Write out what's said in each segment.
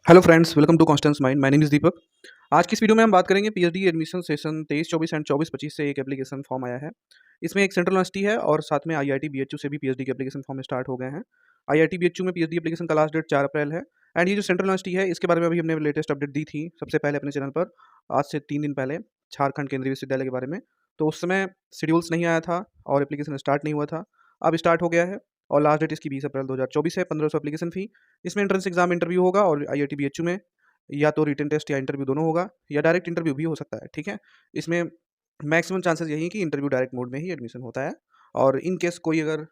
Hello friends, welcome to Constance Mind. My name is Deepak. आज की इस वीडियो में हम बात करेंगे पीएचडी एडमिशन सेशन 23-24 एंड 24-25 से एक एप्लीकेशन फॉर्म आया है। इसमें एक सेंट्रल यूनिवर्सिटी है और साथ में आईआईटी बीएचयू से भी पीएचडी के एप्लीकेशन फॉर्म स्टार्ट हो गए हैं। आईआईटी बीएचयू में पीएचडी एप्लीकेशन का लास्ट डेट 4 अप्रैल है। एंड ये जो सेंट्रल यूनिवर्सिटी है इसके बारे में अभी हमने लेटेस्ट अपडेट दी थी सबसे पहले अपने चैनल पर, आज से 3 दिन पहले, झारखंड केंद्रीय विश्वविद्यालय के बारे में। तो उस समय शेड्यूल्स नहीं आया था और एप्लीकेशन स्टार्ट नहीं हुआ था। अब स्टार्ट हो गया है और लास्ट डेट इसकी 20 अप्रैल 2024 है। 1500 एप्लीकेशन फ़ी। इसमें एंट्रेंस एग्जाम इंटरव्यू होगा और आईआईटी बीएचयू में या तो रिटन टेस्ट या इंटरव्यू दोनों होगा या डायरेक्ट इंटरव्यू भी हो सकता है, ठीक है। इसमें मैक्सिमम चांसेस यही हैं कि इंटरव्यू डायरेक्ट मोड में ही एडमिशन होता है और इन केस कोई अगर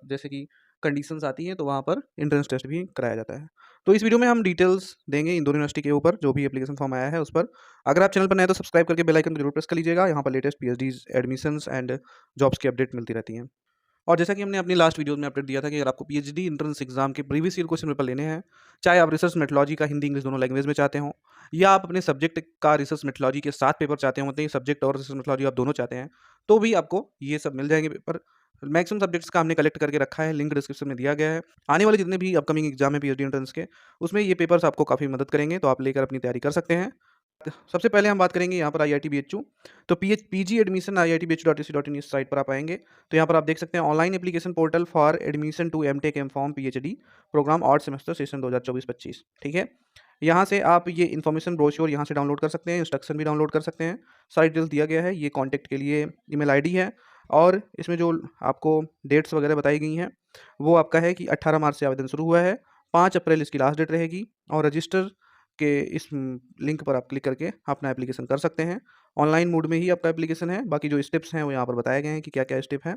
जैसे कि कंडीशंस आती हैं तो वहाँ पर एंट्रेंस टेस्ट भी कराया जाता है। तो इस वीडियो में हम डिटेल्स देंगे इन दोनों यूनिवर्सिटी के ऊपर, जो भी एप्लीकेशन फॉर्म आया है उस पर। अगर आप चैनल पर नए हैं तो सब्सक्राइब करके बेल आइकन को जरूर प्रेस कर लीजिएगा। यहाँ पर latest PhDs admissions and jobs की अपडेट मिलती रहती हैं। और जैसा कि हमने अपनी लास्ट वीडियो में अपडेट दिया था कि अगर आपको पीएचडी एंट्रेंस एग्जाम के प्रीवियस ईयर क्वेश्चन पेपर लेने हैं, चाहे आप रिसर्च मेथोलॉजी का हिंदी इंग्लिश दोनों लैंग्वेज में चाहते हो, या आप अपने सब्जेक्ट का रिसर्च मेथोलॉजी के साथ पेपर चाहते हो, मतलब ये सब्जेक्ट और रिसर्च मेथोलॉजी आप दोनों चाहते हैं, तो भी आपको ये सब मिल जाएंगे पेपर। मैक्सिमम सब्जेक्ट्स का हमने कलेक्ट करके रखा है, लिंक डिस्क्रिप्शन में दिया गया है। आने वाले जितने भी अपकमिंग एग्जाम है पीएचडी एंट्रेंस के, उसमें ये पेपर्स आपको काफ़ी मदद करेंगे, तो आप लेकर अपनी तैयारी कर सकते हैं। सबसे पहले हम बात करेंगे यहाँ पर आईआईटी बीएचयू। तो पीजी एडमिशन iitbhu.ac.in इस साइट पर आप आएंगे तो यहाँ पर आप देख सकते हैं online application portal for admission to MTech MPharm PhD programme odd semester session 2024-25, ठीक है। यहाँ से आप ये इन्फॉर्मेशन ब्रोश्योर यहाँ से डाउनलोड कर सकते हैं, इंस्ट्रक्शन भी डाउनलोड कर सकते हैं। सारी डिटेल्स दिया गया है। ये कॉन्टैक्ट के लिए ईमेल आईडी है और इसमें जो आपको डेट्स वगैरह बताई गई हैं वो आपका है कि 18 मार्च से आवेदन शुरू हुआ है, 5 अप्रैल इसकी लास्ट डेट रहेगी और रजिस्टर के इस लिंक पर आप क्लिक करके अपना एप्लीकेशन कर सकते हैं। ऑनलाइन मोड में ही आपका एप्लीकेशन है। बाकी जो स्टेप्स हैं वो यहाँ पर बताए गए हैं कि क्या-क्या स्टेप हैं।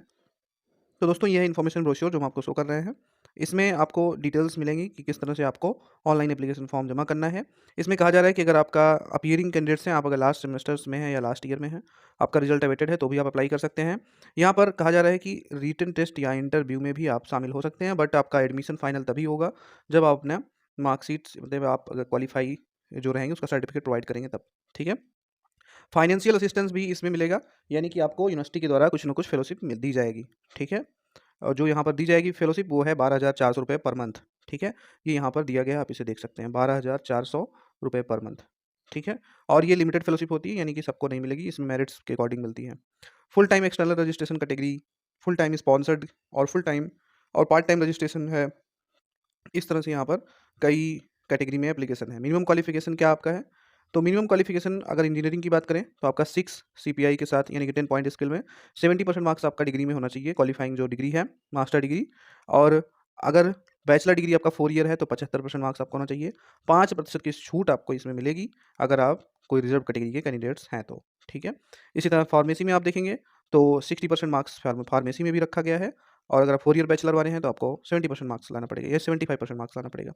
तो दोस्तों ये है इन्फॉर्मेशन ब्रोश्योर जो हम आपको शो कर रहे हैं। इसमें आपको डिटेल्स मिलेंगी कि किस तरह से आपको ऑनलाइन एप्लीकेशन फॉर्म जमा करना है। इसमें कहा जा रहा है कि अगर आपका अपीयरिंग कैंडिडेट्स हैं, आप अगर लास्ट सेमेस्टर्स में हैं या लास्ट ईयर में हैं, आपका रिजल्ट अवेटेड है तो भी आप अप्लाई कर सकते हैं। यहाँ पर कहा जा रहा है कि रिटन टेस्ट या इंटरव्यू में भी आप शामिल हो सकते हैं, बट आपका एडमिशन फाइनल तभी होगा जब आप अपना मार्कशीट, मतलब आप अगर क्वालिफाई जो रहेंगे उसका सर्टिफिकेट प्रोवाइड करेंगे तब, ठीक है। फाइनेंशियल असिस्टेंस भी इसमें मिलेगा, यानी कि आपको यूनिवर्सिटी के द्वारा कुछ ना कुछ फेलोशिप दी जाएगी, ठीक है। और जो यहाँ पर दी जाएगी फेलोशिप वो है 12,400 रुपये पर मंथ, ठीक है। ये यहाँ पर दिया गया है, आप इसे देख सकते हैं, 12,400 रुपये पर मंथ, ठीक है। और ये लिमिटेड फेलोशिप होती है, यानी कि सबको नहीं मिलेगी, इसमें मेरिट्स के अकॉर्डिंग मिलती है। Full time external registration category, full time sponsored और फुल टाइम और पार्ट टाइम रजिस्ट्रेशन है। इस तरह से यहाँ पर कई कैटेगरी में एप्लीकेशन है। मिनिमम क्वालिफिकेशन क्या आपका है? तो मिनिमम क्वालिफिकेशन अगर इंजीनियरिंग की बात करें तो आपका 6 सीपीआई के साथ, यानी कि 10 पॉइंट स्केल में 70% मार्क्स आपका डिग्री में होना चाहिए, क्वालिफाइंग जो डिग्री है, मास्टर डिग्री। और अगर बैचलर डिग्री आपका 4 ईयर है तो 75% मार्क्स आपका होना चाहिए। 5% की छूट आपको इसमें मिलेगी अगर आप कोई रिजर्व कैटेगरी के कैंडिडेट्स हैं तो, ठीक है। इसी तरह फार्मेसी में आप देखेंगे तो 60% मार्क्स फार्मेसी में भी रखा गया है और अगर आप 4 ईयर बैचलर वाले हैं तो आपको 70% मार्क्स लाना पड़ेगा या 75% मार्क्स लाना पड़ेगा।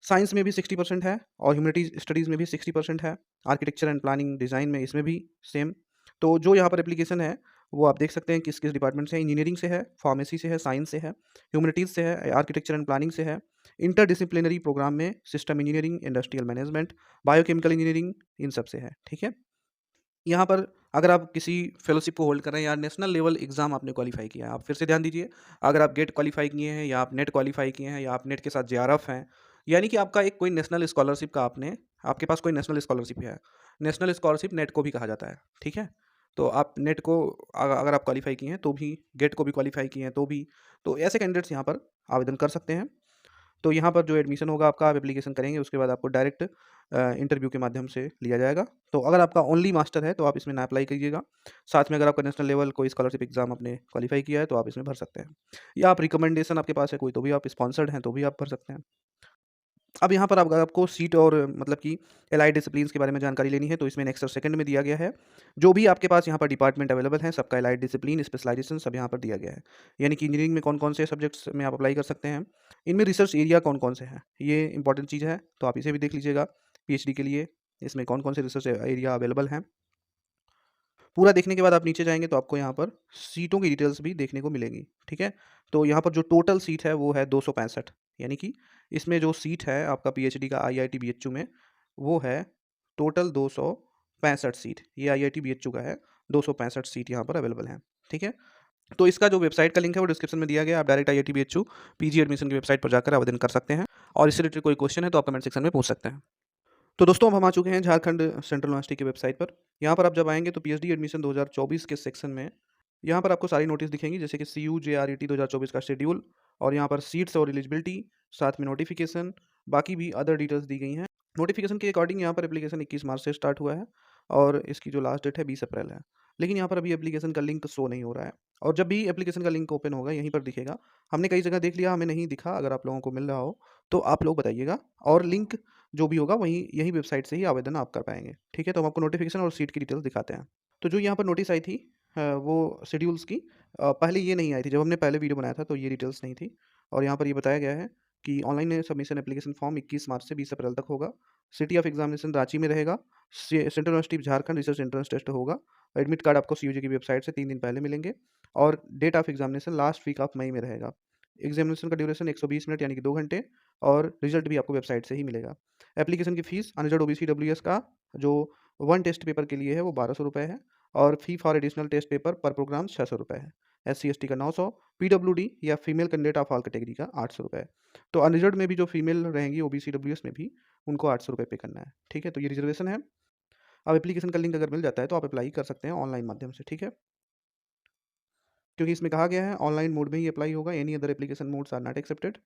साइंस में भी 60% है और ह्यूमैनिटीज़ स्टडीज़ में भी 60% है। आर्किटेक्चर एंड प्लानिंग डिज़ाइन में इसमें भी सेम। तो जो यहाँ पर एप्लीकेशन है वो आप देख सकते हैं किस-किस डिपार्टमेंट से है। इंजीनियरिंग से है, फार्मेसी से है, साइंस से है, ह्यूमैनिटीज़ से है, आर्किटेक्चर एंड प्लानिंग से है। इंटरडिसिप्लिनरी प्रोग्राम में system engineering, industrial management, biochemical engineering, इन सब से है, ठीक है। यहाँ पर अगर आप किसी फेलोशिप को होल्ड कर रहे हैं या नेशनल लेवल एग्ज़ाम आपने क्वालीफाई किया है, आप फिर से ध्यान दीजिए, अगर आप गेट क्वालीफाई किए हैं या आप नेट क्वालीफाई किए हैं या आप नेट के साथ जेआरएफ हैं, यानी कि आपका एक कोई नेशनल स्कॉलरशिप का आपके पास कोई नेशनल स्कॉलरशिप है। नेशनल स्कॉलरशिप नेट को भी कहा जाता है, ठीक है। तो आप नेट को अगर आप क्वालीफाई किए हैं तो भी, गेट को भी क्वालीफाई किए हैं तो भी, तो ऐसे कैंडिडेट्स यहाँ पर आवेदन कर सकते हैं। तो यहाँ पर जो एडमिशन होगा आपका, आप एप्लीकेशन करेंगे उसके बाद आपको डायरेक्ट इंटरव्यू के माध्यम से लिया जाएगा। तो अगर आपका ओनली मास्टर है तो आप इसमें ना अप्लाई कीजिएगा। साथ में अगर आपका नेशनल लेवल कोई स्कॉलरशिप एग्जाम आपने क्वालिफाई किया है तो आप इसमें भर सकते हैं, या आप रिकमेंडेशन आपके पास है कोई तो भी, आप स्पॉन्सर्ड हैं तो भी आप भर सकते हैं। अब यहाँ पर अगर आपको सीट और मतलब कि एलाइड डिसिप्लिन्स के बारे में जानकारी लेनी है तो इसमें नेक्स्ट और सेकंड में दिया गया है। जो भी आपके पास यहाँ पर डिपार्टमेंट अवेलेबल हैं सबका एलाइड डिसिप्लिन, स्पेशलाइजेशन सब यहाँ पर दिया गया है। यानी कि इंजीनियरिंग में कौन-कौन से सब्जेक्ट्स में आप अप्लाई कर सकते हैं। इनमें रिसर्च एरिया कौन-कौन से हैं, ये इंपॉर्टेंट चीज़ है, तो आप इसे भी देख लीजिएगा। पीएचडी के लिए इसमें कौन-कौन से रिसर्च एरिया अवेलेबल हैं। पूरा देखने के बाद आप नीचे जाएँगे तो आपको यहाँ पर सीटों की डिटेल्स भी देखने को मिलेंगी, ठीक है? तो यहाँ पर जो टोटल सीट है वो है 265, यानी कि इसमें जो सीट है आपका पीएचडी का आईआईटी बीएचयू में, वो है टोटल 265 सीट। ये आईआईटी बीएचयू का है, 265 सीट यहाँ पर अवेलेबल हैं, ठीक है? तो इसका जो वेबसाइट का लिंक है वो डिस्क्रिप्शन में दिया गया है। आप direct IIT BHU PG admission की वेबसाइट पर जाकर आवेदन कर सकते हैं और इससे रिलेटेड कोई क्वेश्चन है तो आप कमेंट सेक्शन में पूछ सकते हैं। तो दोस्तों अब हम आ चुके हैं झारखंड सेंट्रल यूनिवर्सिटी की वेबसाइट पर। यहाँ पर आप जब आएँगे तो पीएचडी एडमिशन 2024 के सेक्शन में यहाँ पर आपको सारी नोटिस दिखेंगी, जैसे कि सीयू जेआरईटी 2024 का शेड्यूल और यहाँ पर सीट्स और एलिजिबिलिटी, साथ में नोटिफिकेशन, बाकी भी अदर डिटेल्स दी गई हैं। नोटिफिकेशन के अकॉर्डिंग यहाँ पर एप्लीकेशन 21 मार्च से स्टार्ट हुआ है और इसकी जो लास्ट डेट है 20 अप्रैल है। लेकिन यहाँ पर अभी एप्लीकेशन का लिंक शो नहीं हो रहा है और जब भी एप्लीकेशन का लिंक ओपन होगा यहीं पर दिखेगा। हमने कई जगह देख लिया, हमें नहीं दिखा। अगर आप लोगों को मिल रहा हो तो आप लोग बताइएगा और लिंक जो भी होगा वहीं यही वेबसाइट से ही आवेदन आप कर पाएंगे। ठीक है, तो हम आपको नोटिफिकेशन और सीट की डिटेल्स दिखाते हैं। तो जो यहाँ पर नोटिस आई थी वो शेड्यूल्स की पहले ये नहीं आई थी। जब हमने पहले वीडियो बनाया था तो ये डिटेल्स नहीं थी और यहाँ पर ये बताया गया है कि ऑनलाइन सबमिशन एप्लीकेशन फॉर्म 21 मार्च से 20 अप्रैल तक होगा। सिटी ऑफ एग्जामिनेशन रांची में रहेगा। Central university Jharkhand research entrance test होगा। एडमिट कार्ड आपको सीयूजी की वेबसाइट से 3 दिन पहले मिलेंगे और date of examination last week of May में रहेगा। एग्जामिनेशन का ड्यूरेशन 120 मिनट यानी कि 2 घंटे और रिजल्ट भी आपको वेबसाइट से ही मिलेगा। एप्लीकेशन की फ़ीस अनरिजर्व्ड ओबीसी डब्ल्यूएस का जो 1 टेस्ट पेपर के लिए है वो 1200 रुपये है और fee for additional test paper per programme 600 रुपये है। एससी एसटी का 900, पीडब्ल्यूडी या female candidate of all category का 800 रुपये। तो अनरिजर्व्ड में भी जो फीमेल रहेंगी ओबीसी डब्ल्यूएस में भी उनको 800 रुपये पे करना है। ठीक है, तो ये रिजर्वेशन है। अब एप्लीकेशन का लिंक अगर मिल जाता है तो आप अप्लाई कर सकते हैं ऑनलाइन माध्यम से। ठीक है, क्योंकि इसमें कहा गया है ऑनलाइन मोड में ही अप्लाई होगा, any other application modes are not accepted.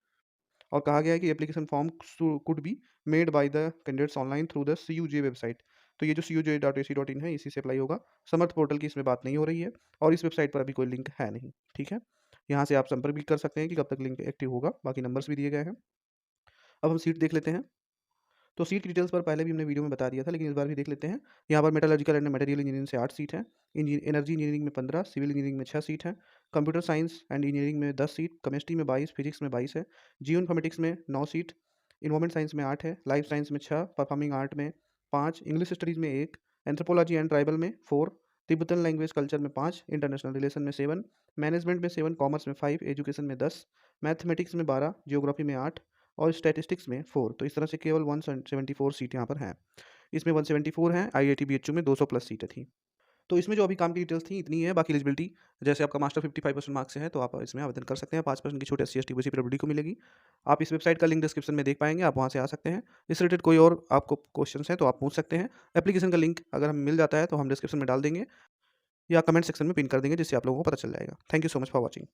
और कहा गया है कि application form could be made by the candidates online through the CUJ website. तो ये जो cuj.ac.in है इसी से अप्लाई होगा। समर्थ पोर्टल की इसमें बात नहीं हो रही है और इस वेबसाइट पर अभी कोई लिंक है नहीं। ठीक है, यहाँ से आप संपर्क भी कर सकते हैं कि कब तक लिंक एक्टिव होगा। बाकी नंबर्स भी दिए गए हैं। अब हम सीट देख लेते हैं। तो सीट की डिटेल्स पर पहले भी हमने वीडियो में बता दिया था, लेकिन इस बार भी देख लेते हैं। यहाँ पर मेटालॉजिकल एंड मटेरियल इंजीनियरिंग से 8 सीट है। एनर्जी इंजीनियरिंग में 15, सिविल इंजीनियरिंग में 6 सीट है। कंप्यूटर साइंस एंड इंजीनियरिंग में 10 सीट, केमिस्ट्री में 22, फिजिक्स में 22 है। जियो इन्फॉर्मेटिक्स में 9 सीट, इन्वायरमेंट साइंस में 8 है, लाइफ साइंस में 6, परफॉर्मिंग आर्ट में 5, इंग्लिश स्टडीज़ में 1, एंथ्रोपोलॉजी एंड ट्राइबल में 4, तिब्बतन लैंग्वेज कल्चर में 5, इंटरनेशनल रिलेशन में 7, मैनेजमेंट में 7, कॉमर्स में 5, एजुकेशन में 10, मैथमेटिक्स में 12, जियोग्राफी में 8 और स्टैटिस्टिक्स में 4। तो इस तरह से केवल 174 सीट यहाँ पर हैं। इसमें 174 हैं, आईआईटी बीएचयू में 200 प्लस सीटें थी। तो इसमें जो अभी काम की डिटेल्स थी इतनी है। बाकी एलिजिबिलिटी, जैसे आपका मास्टर 55% मार्क्स से है तो आप इसमें आवेदन कर सकते हैं। 5% की छूट SC ST OBC पीडब्ल्यूडी को मिलेगी। आप इस वेबसाइट का लिंक डिस्क्रिप्शन में देख पाएंगे, आप वहाँ से आ सकते हैं। इस रिलेटेड कोई और आपको क्वेश्चन है तो आप पूछ सकते हैं। एप्लीकेशन का लिंक अगर हमें मिल जाता है तो हम डिस्क्रिप्शन में डाल देंगे या कमेंट सेक्शन में पिन कर देंगे, जिससे आप लोगों को पता चल जाएगा। Thank you so much for watching.